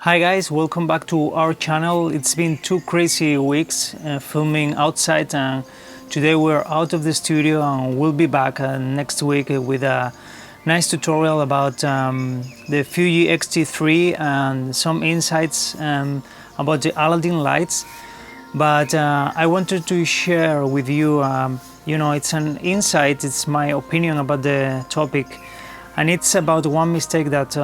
Hi guys, welcome back to our channel. It's been 2 crazy weeks filming outside, and today we're out of the studio and we'll be back next week with a nice tutorial about the FUJI XT3 and some insights about the Aladdin lights. But I wanted to share with you, it's an insight, it's my opinion about the topic, and it's about one mistake that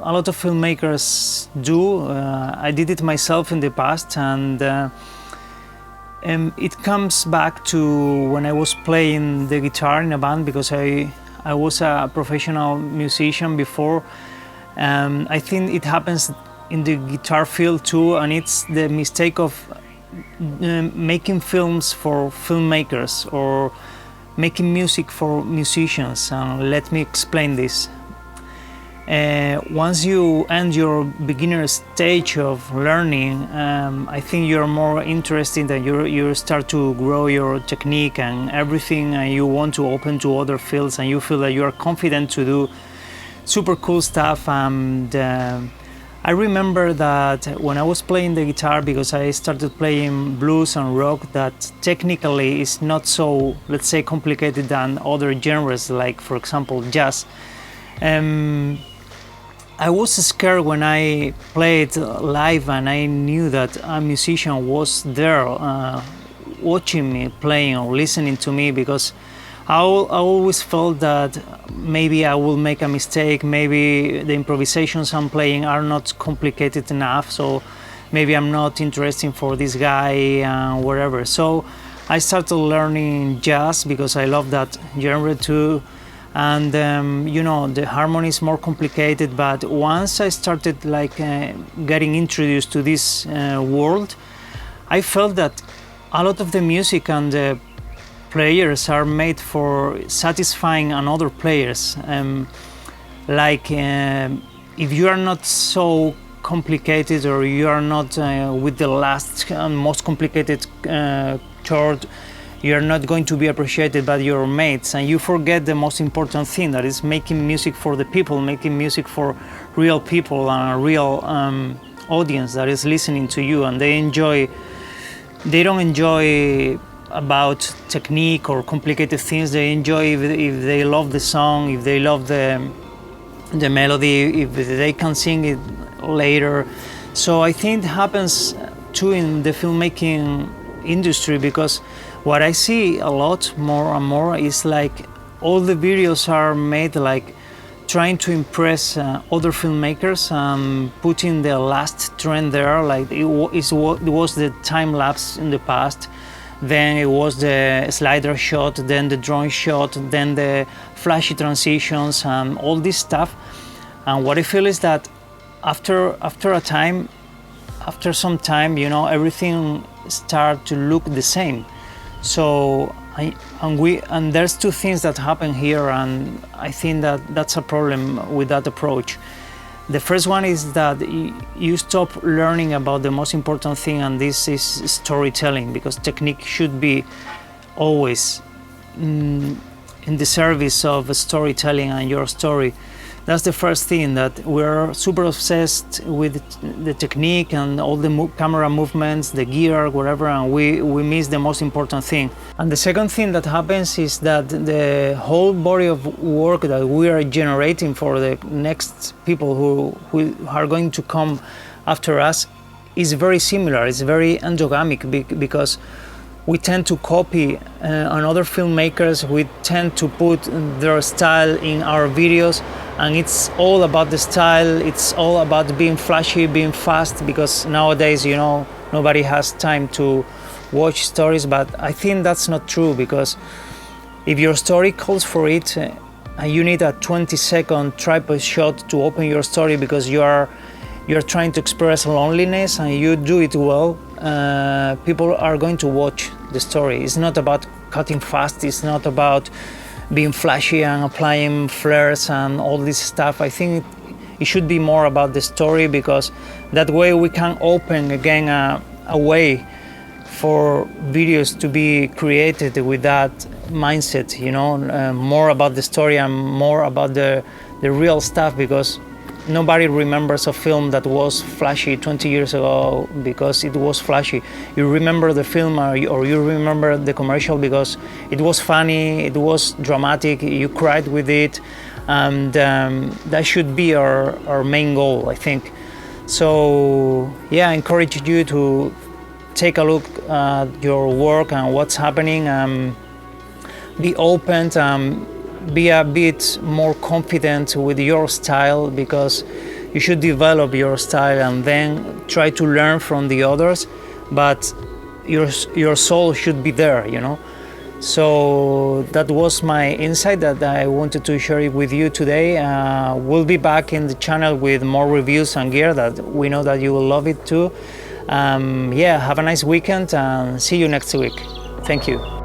a lot of filmmakers do. I did it myself in the past, and it comes back to when I was playing the guitar in a band, because I was a professional musician before. I think it happens in the guitar field too, and it's the mistake of making films for filmmakers or making music for musicians. Let me explain this. Once you end your beginner stage of learning, I think you're more interested, and you start to grow your technique and everything, and you want to open to other fields, and you feel that you are confident to do super cool stuff. And I remember that when I was playing the guitar, because I started playing blues and rock that technically is not so, let's say, complicated than other genres, like for example jazz. I was scared when I played live, and I knew that a musician was there watching me playing or listening to me, because I always felt that maybe I will make a mistake, maybe the improvisations I'm playing are not complicated enough, so maybe I'm not interesting for this guy, whatever. So I started learning jazz because I love that genre too. And the harmony is more complicated, but once I started getting introduced to this world, I felt that a lot of the music and the players are made for satisfying another players. If you are not so complicated, or you are not with the last and most complicated chord, you're not going to be appreciated by your mates, and you forget the most important thing, that is making music for the people, making music for real people and a real audience that is listening to you, and they don't enjoy about technique or complicated things. They enjoy if they love the song, if they love the melody, if they can sing it later. So I think it happens too in the filmmaking industry, because what I see a lot more and more is all the videos are made trying to impress other filmmakers, putting the last trend there. It was the time lapse in the past, then it was the slider shot, then the drone shot, then the flashy transitions and all this stuff. And what I feel is that after some time, everything start to look the same. So there's two things that happen here, and I think that that's a problem with that approach. The first one is that you stop learning about the most important thing, and this is storytelling, because technique should be always in the service of storytelling and your story. That's the first thing, that we're super obsessed with the technique and all the camera movements, the gear, whatever, and we miss the most important thing. And the second thing that happens is that the whole body of work that we are generating for the next people who are going to come after us is very similar. It's very endogamic, because we tend to copy other filmmakers. We tend to put their style in our videos, and it's all about the style. It's all about being flashy, being fast, because nowadays, nobody has time to watch stories. But I think that's not true, because if your story calls for it, and you need a 20-second tripod shot to open your story because you're trying to express loneliness, and you do it well, people are going to watch the story. It's not about cutting fast, it's not about being flashy and applying flares and all this stuff. I think it should be more about the story, because that way we can open again a way for videos to be created with that mindset, more about the story and more about the real stuff, because nobody remembers a film that was flashy 20 years ago because it was flashy. You remember the film or you remember the commercial because it was funny, it was dramatic, you cried with it, and that should be our main goal, I think. So yeah, I encourage you to take a look at your work and what's happening. Be open, be a bit more confident with your style, because you should develop your style and then try to learn from the others, but your soul should be there, you know. So that was my insight that I wanted to share it with you today. We'll be back in the channel with more reviews and gear that we know that you will love it too. Yeah, have a nice weekend and see you next week. Thank you.